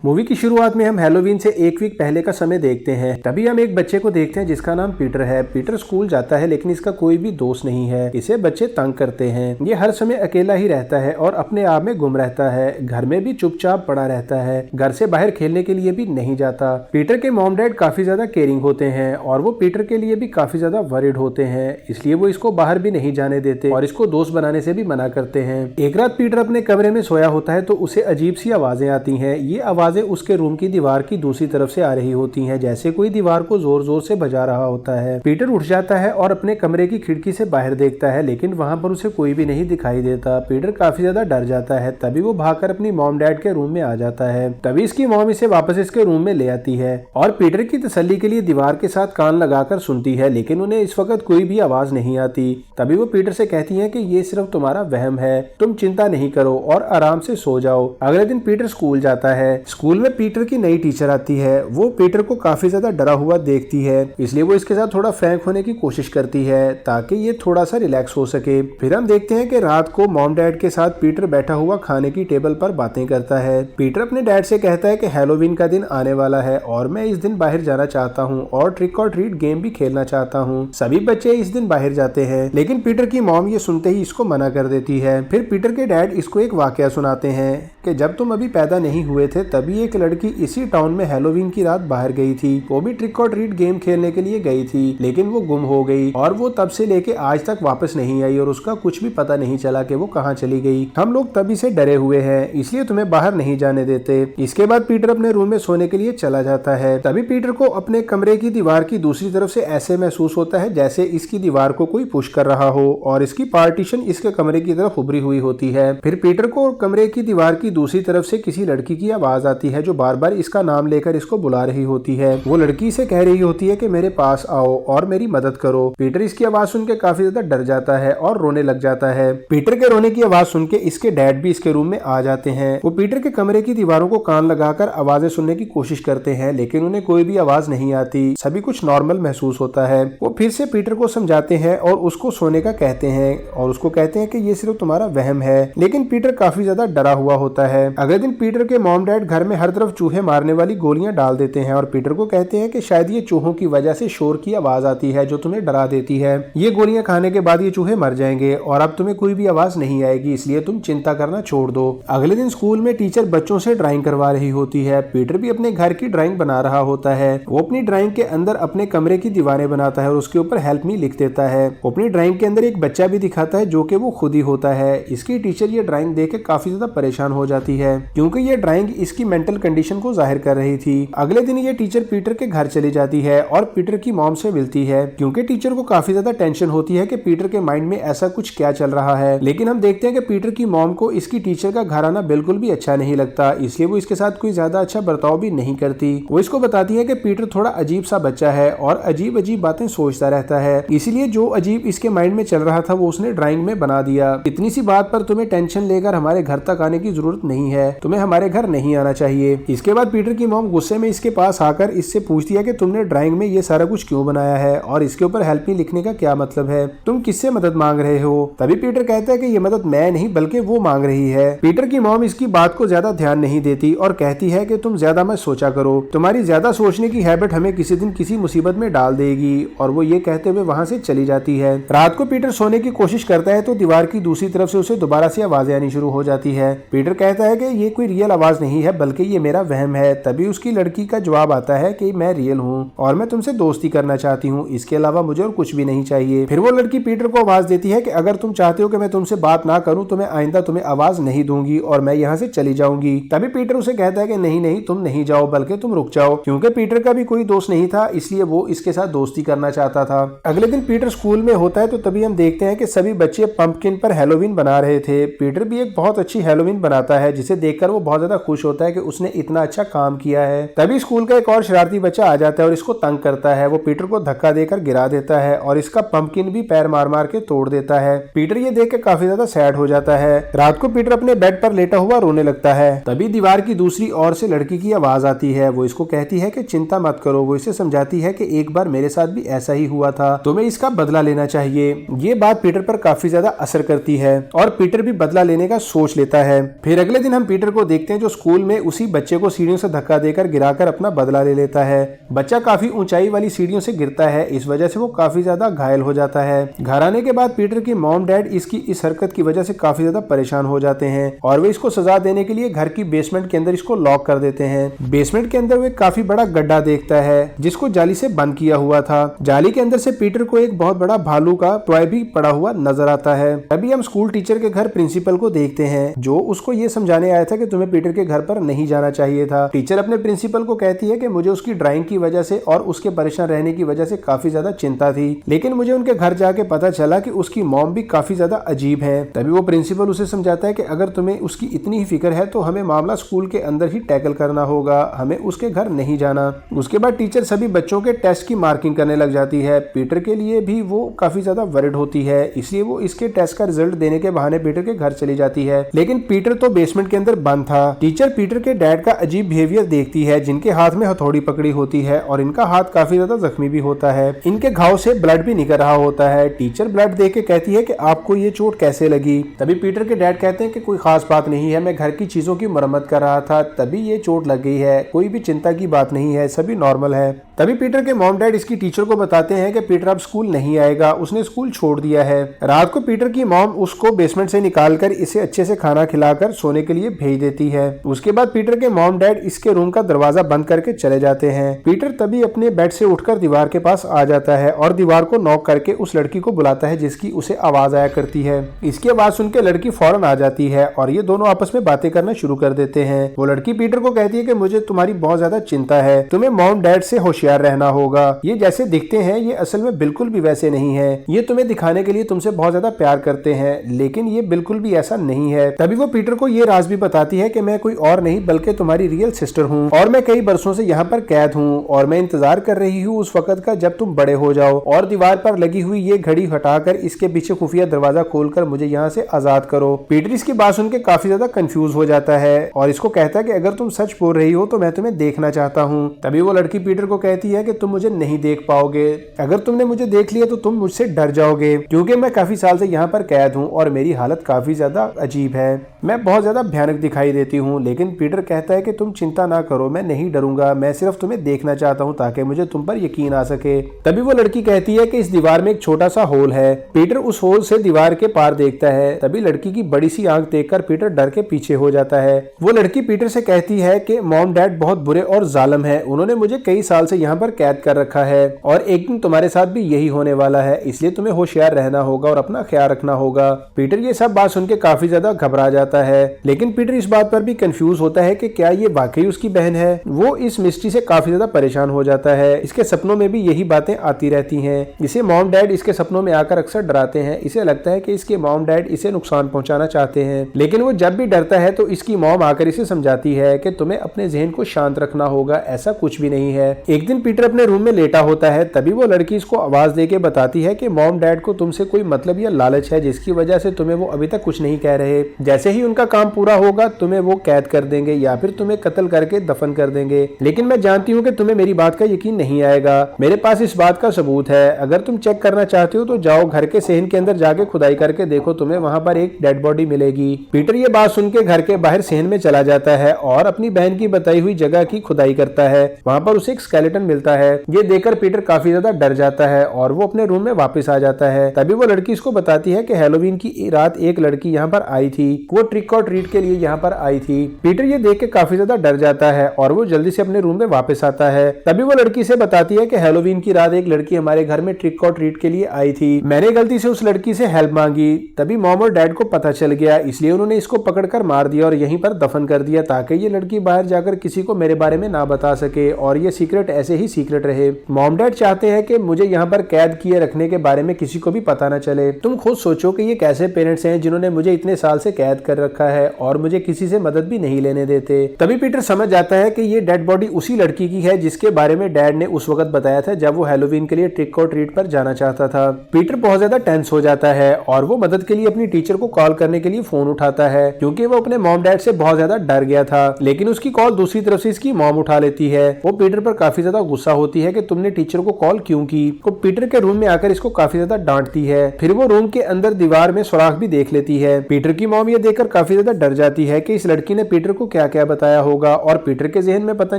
Movie की शुरुआत में हम हैलोवीन से एक वीक पहले का समय देखते हैं। तभी हम एक बच्चे को देखते हैं जिसका नाम पीटर है। पीटर स्कूल जाता है लेकिन इसका कोई भी दोस्त नहीं है। इसे बच्चे तंग करते हैं। ये हर समय अकेला ही रहता है और अपने आप में गुम रहता है। घर में भी चुपचाप पड़ा रहता है। घर से बाहर खेलने के लिए भी नहीं जाता। पीटर के मॉम डैड काफी ज्यादा केयरिंग होते हैं और वो पीटर के लिए भी काफी ज्यादा वरीड होते हैं, इसलिए वो इसको बाहर भी नहीं जाने देते और इसको दोस्त बनाने से भी मना करते हैं। एक रात पीटर अपने कमरे में सोया होता है तो उसे अजीब सी आवाजें आती हैं। ये आवाजें उसके रूम की दीवार की दूसरी तरफ से आ रही होती हैं, जैसे कोई दीवार को जोर जोर से बजा रहा होता है। पीटर उठ जाता है और अपने कमरे की खिड़की से बाहर देखता है लेकिन वहां पर उसे कोई भी नहीं दिखाई देता। पीटर काफी ज्यादा डर जाता है। तभी वो भागकर अपनी मॉम डैड के रूम में आ जाता है। तभी इसकी मॉम इसे वापस इसके रूम में ले आती है और पीटर की तसल्ली के लिए दीवार के साथ कान लगाकर सुनती है, लेकिन उन्हें इस वक्त कोई भी आवाज नहीं आती। तभी वो पीटर से कहती है कि ये सिर्फ तुम्हारा वहम है, तुम चिंता नहीं करो और आराम से सो जाओ। अगले दिन पीटर स्कूल जाता है। स्कूल में पीटर की नई टीचर आती है। वो पीटर को काफी ज्यादा डरा हुआ देखती है, इसलिए वो इसके साथ थोड़ा फ्रैंक होने की कोशिश करती है ताकि ये थोड़ा सा रिलैक्स हो सके। फिर हम देखते हैं कि रात को मॉम डैड के साथ पीटर बैठा हुआ खाने की टेबल पर बातें करता है। पीटर अपने डैड से कहता है कि हैलोवीन का दिन आने वाला है और मैं इस दिन बाहर जाना चाहता हूँ और ट्रिक और ट्रीट गेम भी खेलना चाहता हूँ। सभी बच्चे इस दिन बाहर जाते हैं लेकिन पीटर की मॉम ये सुनते ही इसको मना कर देती है। फिर पीटर के डैड इसको एक वाकया सुनाते हैं कि जब तुम अभी पैदा नहीं हुए थे तभी एक लड़की इसी टाउन में हैलोवीन की रात बाहर गई थी। वो भी ट्रिक और ट्रीट गेम खेलने के लिए गई थी लेकिन वो गुम हो गई और वो तब से लेके आज तक वापस नहीं आई और उसका कुछ भी पता नहीं चला कि वो कहाँ चली गई। हम लोग तभी से डरे हुए हैं, इसलिए तुम्हें बाहर नहीं जाने देते। इसके बाद पीटर अपने रूम में सोने के लिए चला जाता है। तभी पीटर को अपने कमरे की दीवार की दूसरी तरफ से ऐसे महसूस होता है जैसे इसकी दीवार को कोई पुश कर रहा हो और इसकी पार्टीशन इसके कमरे की तरफ उभरी हुई होती है। फिर पीटर को कमरे की दीवार की दूसरी तरफ से किसी लड़की की आवाज आती है जो बार बार इसका नाम लेकर इसको बुला रही होती है। वो लड़की से कह रही होती है कि मेरे पास आओ और मेरी मदद करो। पीटर इसकी आवाज सुन के काफी ज्यादा डर जाता है और रोने लग जाता है। पीटर के रोने की आवाज सुन के इसके डैड भी इसके रूम में आ जाते हैं। वो पीटर के कमरे की दीवारों को कान लगाकर आवाजें सुनने की कोशिश करते हैं लेकिन उन्हें कोई भी आवाज नहीं आती। सभी कुछ नॉर्मल महसूस होता है। वो फिर से पीटर को समझाते हैं और उसको सोने का कहते हैं और उसको कहते हैं कि ये सिर्फ तुम्हारा वहम है, लेकिन पीटर काफी ज्यादा डरा हुआ होता है। अगले दिन पीटर के मॉम डैड घर में हर तरफ चूहे मारने वाली गोलियां डाल देते हैं और पीटर को कहते हैं कि शायद ये चूहों की वजह से शोर की आवाज आती है जो तुम्हें डरा देती है। ये गोलियां खाने के बाद ये चूहे मर जाएंगे और अब तुम्हें कोई भी आवाज नहीं आएगी, इसलिए तुम चिंता करना छोड़ दो। अगले दिन स्कूल में टीचर बच्चों से ड्राइंग करवा रही होती है। पीटर भी अपने घर की ड्राइंग बना रहा होता है। वो अपनी ड्राइंग के अंदर अपने कमरे की दीवारें बनाता है और उसके ऊपर हेल्प मी लिख देता है। वो अपनी ड्राइंग के अंदर एक बच्चा भी दिखाता है जो कि वो खुद ही होता है। इसकी टीचर ये ड्राइंग देख के काफी ज्यादा परेशान हो जाती है क्योंकि ये ड्राइंग इसकी मेंटल कंडीशन को जाहिर कर रही थी। अगले दिन ये टीचर पीटर के घर चली जाती है और पीटर की मॉम से मिलती है क्योंकि टीचर को काफी ज्यादा टेंशन होती है कि पीटर के माइंड में ऐसा कुछ क्या चल रहा है। लेकिन हम देखते हैं कि पीटर की मॉम को इसकी टीचर का घर आना बिल्कुल भी अच्छा नहीं लगता, इसलिए वो इसके साथ कोई ज्यादा अच्छा बर्ताव भी नहीं करती। वो इसको बताती है कि पीटर थोड़ा अजीब सा बच्चा है और अजीब अजीब बातें सोचता रहता है, इसलिए जो अजीब इसके माइंड में चल रहा था वो उसने ड्राइंग में बना दिया। इतनी सी बात पर तुम्हें टेंशन लेकर हमारे घर तक आने की जरूरत नहीं है, तुम्हें हमारे घर नहीं आना चाहिए। इसके बाद पीटर की मॉम गुस्से में इसके पास आकर इससे पूछती है कि तुमने ड्राइंग में ये सारा कुछ क्यों बनाया है और इसके ऊपर हेल्प मी लिखने का क्या मतलब है, तुम किससे मदद मांग रहे हो। तभी पीटर कहता है कि ये मदद मैं नहीं बल्कि वो मांग रही है। पीटर की मॉम इसकी बात को ज्यादा ध्यान नहीं देती और कहती है कि तुम ज्यादा मत सोचा करो, तुम्हारी ज्यादा सोचने की हैबिट हमें किसी दिन किसी मुसीबत में डाल देगी। और वो ये कहते हुए वहां से चली जाती है। रात को पीटर सोने की कोशिश करता है तो दीवार की दूसरी तरफ से उसे दोबारा से आवाजें आनी शुरू हो जाती है। पीटर कहता है कि ये कोई रियल आवाज नहीं है बल्कि ये मेरा वहम है। तभी उसकी लड़की का जवाब आता है कि मैं रियल हूँ और मैं तुमसे दोस्ती करना चाहती हूँ, इसके अलावा मुझे और कुछ भी नहीं चाहिए। फिर वो लड़की पीटर को आवाज देती है कि अगर तुम चाहते हो कि मैं तुमसे बात ना करूँ तो मैं आइंदा तुम्हें आवाज नहीं दूंगी और मैं यहाँ से चली जाऊंगी। तभी पीटर उसे कहता है कि नहीं नहीं, तुम नहीं जाओ बल्कि तुम रुक जाओ, क्योंकि पीटर का भी कोई दोस्त नहीं था इसलिए वो इसके साथ दोस्ती करना चाहता था। अगले दिन पीटर स्कूल में होता है तो तभी हम देखते हैं कि सभी बच्चे पंपकिन पर हैलोवीन बना रहे थे। पीटर भी एक बहुत अच्छी हैलोवीन बनाता है जिसे देखकर वो बहुत ज्यादा खुश होता है कि उसने इतना अच्छा काम किया है। तभी स्कूल का एक और शरारती बच्चा आ जाता है और इसको तंग करता है। वो पीटर को धक्का देकर गिरा देता है और इसका पंपकिन भी पैर मार मार के तोड़ देता है। पीटर ये देख के काफी ज्यादा सैड हो जाता है। रात को पीटर अपने बेड पर लेटा हुआ रोने लगता है। तभी दीवार की दूसरी ओर से लड़की की आवाज आती है। वो इसको कहती है कि चिंता मत करो। वो इसे समझाती है कि एक बार मेरे साथ भी ऐसा ही हुआ था, तुम्हें इसका बदला लेना चाहिए। ये बात पीटर पर काफी ज्यादा असर करती है और पीटर भी बदला लेने का सोच लेता है। फिर अगले दिन हम पीटर को देखते हैं जो स्कूल में उसी बच्चे को सीढ़ियों से धक्का देकर गिराकर अपना बदला ले लेता है। बच्चा काफी ऊंचाई वाली सीढ़ियों से गिरता है, इस वजह से वो काफी ज्यादा घायल हो जाता है। घर आने के बाद पीटर की मॉम डैड इसकी इस हरकत की वजह से काफी ज्यादा परेशान हो जाते हैं और वे इसको सजा देने के लिए घर की बेसमेंट के अंदर इसको लॉक कर देते हैं। बेसमेंट के अंदर वो एक काफी बड़ा गड्ढा देखता है जिसको जाली से बंद किया हुआ था। जाली के अंदर से पीटर को एक बहुत बड़ा भालू का टॉय भी पड़ा हुआ नजर आता है। तभी हम स्कूल टीचर के घर प्रिंसिपल को देखते हैं जो उसको ये समझाने आया था कि तुम्हें पीटर के घर पर नहीं जाना चाहिए था। टीचर अपने प्रिंसिपल को कहती है कि मुझे उसकी ड्राइंग की वजह से और उसके परेशान रहने की वजह से काफी ज्यादा चिंता थी, लेकिन मुझे उनके घर जाके पता चला कि उसकी मॉम भी काफी ज्यादा अजीब है। तभी वो प्रिंसिपल उसे समझाता है कि अगर तुम्हें उसकी इतनी ही फिक्र है तो हमें मामला स्कूल के अंदर ही टैकल करना होगा, हमें उसके घर नहीं जाना। उसके बाद टीचर सभी बच्चों के टेस्ट की मार्किंग करने लग जाती है। पीटर के लिए भी वो काफी ज्यादा वरिड होती है, इसलिए वो इसके टेस्ट का रिजल्ट देने के बहाने पीटर के घर चली जाती है, लेकिन पीटर तो बेसमेंट के अंदर बंद था। टीचर पीटर के डैड का अजीब बिहेवियर देखती है जिनके हाथ में हथौड़ी पकड़ी होती है और इनका हाथ काफी ज्यादा जख्मी भी होता है। इनके घाव से ब्लड भी निकल रहा होता है। टीचर ब्लड देख के कहती है कि आपको ये चोट कैसे लगी? तभी पीटर के डैड कहते हैं कि कोई खास बात नहीं है, मैं घर की चीजों की मरम्मत कर रहा था तभी ये चोट लग गई है, कोई भी चिंता की बात नहीं है, सभी नॉर्मल है। तभी पीटर के मॉम डैड इसकी टीचर को बताते हैं कि पीटर अब स्कूल नहीं आएगा, उसने स्कूल छोड़ दिया है। रात को पीटर की मॉम उसको बेसमेंट से निकालकर इसे अच्छे से खाना खिलाकर सोने के लिए भेज देती है। उसके बाद पीटर के मॉम डैड इसके रूम का दरवाजा बंद करके चले जाते हैं। पीटर तभी अपने बेड से उठकर दीवार के पास आ जाता है और दीवार को नॉक करके उस लड़की को बुलाता है जिसकी उसे आवाज आया करती है। इसकी आवाज सुनकर लड़की फौरन आ जाती है और ये दोनों आपस में बातें करना शुरू कर देते हैं। वो लड़की पीटर को कहती है कि मुझे तुम्हारी बहुत ज्यादा चिंता है, तुम्हें मॉम डैड से होशियार रहना होगा, ये जैसे दिखते हैं ये असल में बिल्कुल भी वैसे नहीं है, ये तुम्हें दिखाने के लिए तुमसे बहुत ज्यादा प्यार करते हैं लेकिन ये बिल्कुल भी ऐसा नहीं है। तभी वो पीटर को ये राज भी बताती है कि मैं कोई और नहीं बल्कि तुम्हारी रियल सिस्टर हूँ और मैं कई बरसों से यहाँ पर कैद हूँ और मैं इंतजार कर रही हूँ उस वक्त का जब तुम बड़े हो जाओ और दीवार पर लगी हुई ये घड़ी हटाकर इसके पीछे खुफिया दरवाजा खोलकर मुझे यहाँ से आजाद करो। पीटर इसकी बात सुन के काफी ज्यादा कंफ्यूज हो जाता है और इसको कहता है कि अगर तुम सच बोल रही हो तो मैं तुम्हें देखना चाहता हूँ। तभी वो लड़की पीटर को कहती है कि तुम मुझे नहीं देख पाओगे, अगर तुमने मुझे देख लिया तो तुम मुझसे डर जाओगे क्योंकि मैं काफी साल से यहाँ पर कैद हूँ और मेरी हालत काफी ज्यादा अजीब है, मैं बहुत ज्यादा भयानक दिखाई देती हूँ। लेकिन पीटर कहता है कि तुम चिंता ना करो, मैं नहीं डरूंगा, मैं सिर्फ तुम्हें देखना चाहता हूँ ताकि मुझे तुम पर यकीन आ सके। तभी वो लड़की कहती है कि इस दीवार में एक छोटा सा होल है। पीटर उस होल से दीवार के पार देखता है। तभी लड़की की बड़ी सी आंख देखकर पीटर डर के पीछे हो जाता है। वो लड़की पीटर से कहती है कि मॉम डैड बहुत बुरे और जालिम है, उन्होंने मुझे कई साल से यहाँ पर कैद कर रखा है और एक दिन तुम्हारे साथ भी यही होने वाला है, इसलिए तुम्हें होशियार रहना होगा और अपना ख्याल रखना होगा। पीटर ये सब बात सुन के काफी ज्यादा घबरा जाता है, लेकिन पीटर इस बात पर भी कंफ्यूज होता है कि क्या ये वाकई उसकी बहन है। वो इस मिस्ट्री से काफी ज्यादा परेशान हो जाता है, इसके सपनों में भी यही बातें आती रहती हैं। इसे मॉम डैड इसके सपनों में आकर अक्सर डराते हैं, इसे लगता है कि इसके मॉम डैड इसे नुकसान पहुंचाना चाहते हैं, लेकिन वो जब भी डरता है तो इसकी मॉम आकर इसे समझाती है कि तुम्हें अपने जहन को शांत रखना होगा, ऐसा कुछ भी नहीं है। एक दिन पीटर अपने रूम में लेटा होता है, तभी वो लड़की इसको आवाज देके बताती है कि मॉम डैड को तुमसे कोई मतलब या लालच है जिसकी वजह से तुम्हें वो अभी तक कुछ नहीं कह रहे। जैसे ही उनका काम पूरा होगा तुम्हें वो कैद कर देंगे या फिर तुम्हें कत्ल करके दफन कर देंगे, लेकिन मैं जानती हूँ कि तुम्हें मेरी बात का यकीन नहीं आएगा। मेरे पास इस बात का सबूत है, अगर तुम चेक करना चाहते हो तो जाओ घर के सहन के अंदर जाके खुदाई करके देखो, तुम्हें वहाँ पर एक डेड बॉडी मिलेगी। पीटर ये बात सुन के घर के बाहर सहन में चला जाता है और अपनी बहन की बताई हुई जगह की खुदाई करता है। वहाँ पर उसे एक स्केलेटन मिलता है। ये देखकर पीटर काफी ज्यादा डर जाता है और वो अपने रूम में वापस आ जाता है। तभी वो लड़की इसको बताती है कि हैलोवीन की रात एक लड़की यहाँ पर आई थी, वो ट्रिक और ट्रीट के लिए यहाँ पर आई थी। पीटर ये देख के काफी ज्यादा डर जाता है और वो जल्दी से अपने रूम में वापस आता है। तभी वो लड़की से बताती है कि हैलोवीन की रात एक लड़की हमारे घर में ट्रिक और ट्रीट के लिए आई थी, मैंने गलती से उस लड़की से हेल्प मांगी। तभी मॉम और डैड को पता चल गया, इसलिए उन्होंने इसको पकड़कर मार दिया और यहीं पर दफन कर दिया ताकि ये लड़की बाहर जाकर किसी को मेरे बारे में ना बता सके और ये सीक्रेट ऐसे ही सीक्रेट रहे। मॉम डैड चाहते हैं कि मुझे यहाँ पर कैद किए रखने के बारे में किसी को भी पता ना चले। तुम खुद सोचो कि ये कैसे पेरेंट्स हैं जिन्होंने मुझे इतने साल से कैद कर रखा है और मुझे किसी से मदद भी नहीं लेने देते। तभी पीटर समझ जाता है कि ये डेड बॉडी उसी लड़की की है जिसके बारे में डैड ने उस वक्त बताया था जब वो हैलोवीन के लिए ट्रिक और ट्रीट पर जाना चाहता था। पीटर बहुत ज्यादा टेंस हो जाता है और वो मदद के लिए अपनी टीचर को कॉल करने के लिए फोन उठाता है क्योंकि वो अपने मॉम डैड से बहुत ज्यादा डर गया था, लेकिन उसकी कॉल दूसरी तरफ से इसकी मॉम उठा लेती है। वो पीटर पर काफी ज्यादा गुस्सा होती है कि तुमने टीचर को कॉल क्यों की। वो पीटर के रूम में आकर इसको काफी ज्यादा डांटती है। फिर वो रूम के अंदर दीवार में सुराख भी देख लेती है। पीटर की मॉम ये देखकर काफी ज्यादा डर जाती है कि इस लड़की ने पीटर को क्या क्या बताया होगा और पीटर के जहन में पता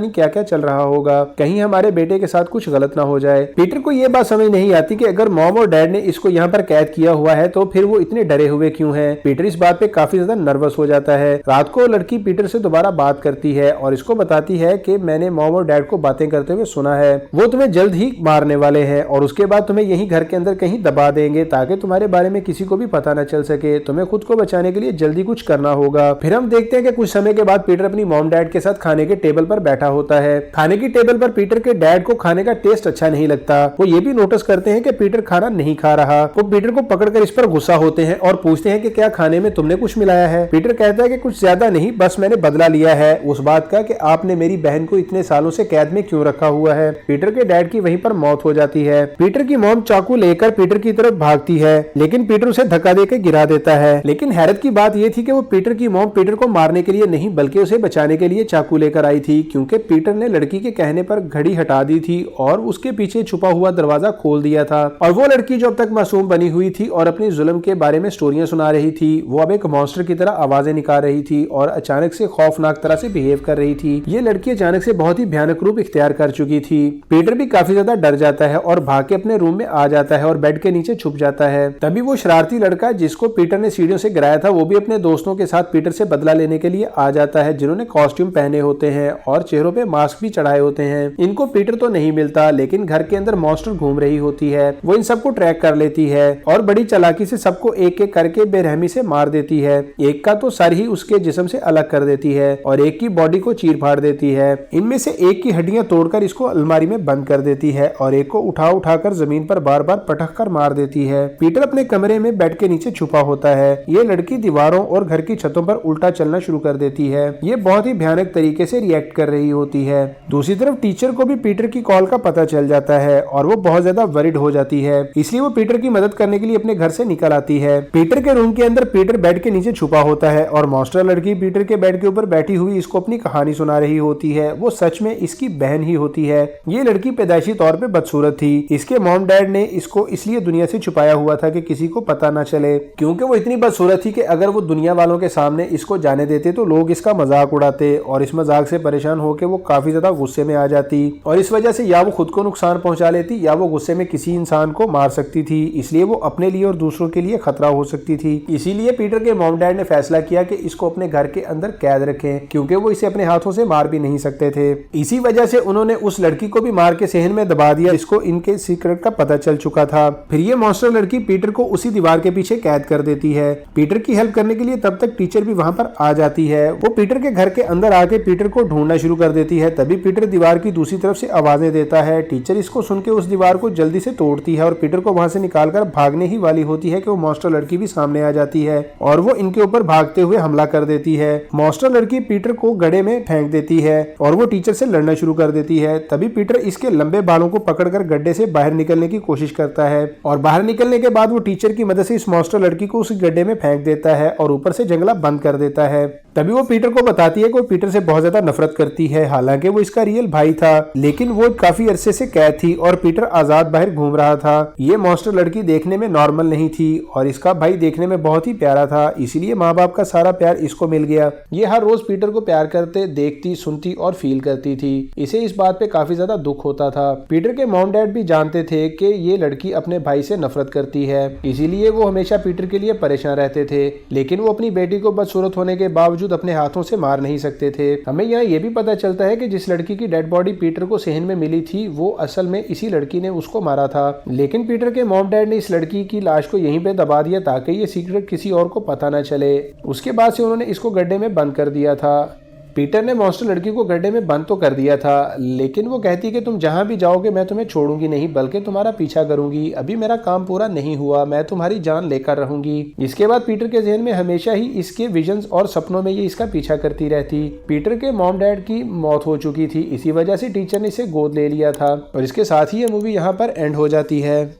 नहीं क्या क्या चल रहा होगा, कहीं हमारे बेटे के साथ कुछ गलत ना हो जाए। पीटर को ये बात समझ नहीं आती कि अगर मॉम और डैड ने इसको यहाँ पर कैद किया हुआ है तो फिर वो इतने डरे हुए क्यों है। पीटर इस बात पे काफी ज्यादा नर्वस हो जाता है। रात को लड़की पीटर से दोबारा बात करती है और इसको बताती है कि मैंने मॉम और डैड को बातें करते हुए सुना है, वो तुम्हें जल्द ही मारने वाले हैं और उसके बाद तुम्हें यही घर के अंदर कहीं दबा देंगे ताकि तुम्हारे बारे में किसी को भी पता न चल सके। तुम्हें खुद को बचाने के लिए जल्दी कुछ करना होगा। फिर हम देखते हैं कि कुछ समय के बाद पीटर अपनी मॉम डैड के साथ खाने के टेबल पर बैठा होता है। खाने की टेबल पर पीटर के डैड को खाने का टेस्ट अच्छा नहीं लगता। वो ये भी नोटिस करते हैं कि पीटर खाना नहीं खा रहा। वो पीटर को पकड़कर इस पर गुस्सा होते हैं और पूछते हैं कि क्या खाने में तुमने कुछ मिलाया है। पीटर कहता है कि कुछ ज्यादा नहीं, बस मैंने बदला लिया है उस बात का कि आपने मेरी बहन को इतने सालों से कैद में क्यों रखा हुआ है। पीटर के डैड की वहीं पर मौत हो जाती है। पीटर की मॉम चाकू लेकर पीटर की तरफ भागती है लेकिन पीटर उसे धक्का देकर गिरा देता है। लेकिन हैरत की बात यह थी कि वो पीटर की मॉम पीटर को मारने के लिए नहीं बल्कि उसे बचाने के लिए चाकू लेकर आई थी, क्योंकि पीटर ने लड़की के कहने पर घड़ी हटा दी थी और उसके पीछे छुपा हुआ दरवाजा खोल दिया था। और वो लड़की जो अब तक मासूम बनी हुई थी और अपनी जुल्म के बारे में स्टोरियां सुना रही थी, वो अब एक मॉन्स्टर की तरह आवाजें निकाल रही थी और अचानक से खौफनाक तरह से बिहेव कर रही थी। ये लड़की अचानक से बहुत ही भयानक रूप इख्तियार कर चुकी थी। पीटर भी काफी ज्यादा डर जाता है और भाग के अपने रूम में आ जाता है और बेड के नीचे छुप जाता है। तभी वो शरारती लड़का जिसको पीटर ने सीढ़ियों से गिराया था वो भी अपने दोस्तों के साथ पीटर से बदला लेने के लिए आ जाता है, जिन्होंने कॉस्ट्यूम पहने होते हैं और चेहरों पे मास्क भी चढ़ाए होते हैं। इनको पीटर तो नहीं मिलता लेकिन घर के अंदर मॉन्स्टर घूम रही होती है। वो इन सबको ट्रैक कर लेती है और बड़ी चालाकी से सबको एक एक करके बेरहमी से मार देती है। एक का तो सर ही उसके जिस्म से अलग कर देती है और एक की बॉडी को चीर फाड़ देती है। इनमें से एक की हड्डियां तोड़कर इसको अलमारी में बंद कर देती है और एक को उठाकर जमीन पर बार बार पटक कर मार देती है। पीटर अपने कमरे में बेड के नीचे छुपा होता है। ये लड़की दीवारों और घर की छतों पर उल्टा चलना शुरू कर देती है। ये बहुत ही भयानक तरीके से रिएक्ट कर रही होती है। दूसरी तरफ टीचर को भी पीटर की कॉल का पता चल जाता है और वो बहुत ज्यादा वरिड हो जाती है, इसलिए वो पीटर की मदद करने के लिए अपने घर से निकल आती है। पीटर के रूम के अंदर पीटर बेड के नीचे छुपा होता है और मॉन्स्टर लड़की पीटर के बेड के ऊपर बैठी हुई इसको अपनी कहानी सुना रही होती है। वो सच में इसकी बहन ही होती है। ये लड़की पैदाइशी तौर पे बदसूरत थी। इसके मॉम डैड ने इसको इसलिए दुनिया से छुपाया हुआ था कि किसी को पता ना चले, क्योंकि वो इतनी बदसूरत थी कि अगर वो दुनिया वालों के सामने इसको जाने देते तो लोग इसका मजाक उड़ाते और इस मजाक से परेशान होकर वो काफी ज्यादा गुस्से में आ जाती और इस वजह से या वो खुद को नुकसान पहुंचा लेती या वो गुस्से में किसी इंसान को मार सकती थी। इसलिए वो अपने लिए और दूसरों के लिए खतरा हो सकती थी। इसीलिए पीटर के मॉम डैड ने फैसला किया कि इसको अपने घर के अंदर कैद रखें, क्योंकि वो इसे अपने हाथों से मार भी नहीं सकते थे। इसी वजह से उन्होंने उस लड़की को भी मार के सहन में दबा दिया। इसको इनके सीक्रेट का पता चल चुका था। फिर ये मॉन्स्टर लड़की पीटर को उसी दीवार के पीछे कैद कर देती है। पीटर की हेल्प करने के लिए तब तक टीचर भी वहां पर आ जाती है। वो पीटर के घर के अंदर आके पीटर को ढूंढना शुरू कर देती है। तभी पीटर दीवार की दूसरी तरफ से आवाजें देता है। टीचर इसको सुन के उस दीवार को जल्दी से तोड़ती है और पीटर को वहां से निकालकर भागने ही वाली होती है कि वो मॉन्स्टर लड़की भी सामने आ जाती है और वो इनके ऊपर भागते हुए हमला कर देती है। मॉन्स्टर लड़की पीटर को गड्ढे में फेंक देती है और वो टीचर से लड़ना शुरू कर देती है। तभी पीटर इसके लंबे बालों को पकड़कर गड्ढे से बाहर निकलने की कोशिश करता है और बाहर निकलने के बाद वो टीचर की मदद से इस मॉन्स्टर लड़की को उस गड्ढे में फेंक देता है और ऊपर से जंगला बंद कर देता है। तभी वो पीटर को बताती है कि वो पीटर से बहुत ज्यादा नफरत करती है। हालांकि वो इसका रियल भाई था लेकिन वो काफी अरसे से कैद थी और पीटर आजाद बाहर घूम रहा था। ये मॉन्स्टर लड़की देखने में नॉर्मल नहीं थी और इसका भाई देखने में बहुत ही प्यारा था, इसीलिए माँ बाप का सारा प्यार इसको मिल गया। ये हर रोज पीटर को प्यार करते, देखती, सुनती और फील करती थी। इसे इस बात पे काफी ज्यादा दुख होता था। पीटर के मॉम डैड भी जानते थे कि ये लड़की अपने भाई से नफरत करती है, इसीलिए वो हमेशा पीटर के लिए परेशान रहते थे। लेकिन वो अपनी बेटी को बदसूरत होने के बावजूद अपने हाथों से मार नहीं सकते थे। हमें यहाँ ये भी पता चलता है कि जिस लड़की की डेड बॉडी पीटर को सहन में मिली थी वो असल में इसी लड़की ने उसको मारा था। लेकिन पीटर के मॉम डैड ने इस लड़की की लाश को यहीं पे दबा दिया ताकि ये सीक्रेट किसी और को पता न चले। उसके बाद से उन्होंने इसको गड्ढे में बंद कर दिया था। पीटर ने मॉन्स्टर लड़की को गड्ढे में बंद तो कर दिया था लेकिन वो कहती कि तुम जहां भी जाओगे मैं तुम्हें छोड़ूंगी नहीं बल्कि तुम्हारा पीछा करूंगी। अभी मेरा काम पूरा नहीं हुआ, मैं तुम्हारी जान लेकर रहूंगी। इसके बाद पीटर के जहन में हमेशा ही इसके विजन्स और सपनों में ये इसका पीछा करती रहती। पीटर के मॉम डैड की मौत हो चुकी थी, इसी वजह से टीचर ने इसे गोद ले लिया था और इसके साथ ही ये मूवी यहाँ पर एंड हो जाती है।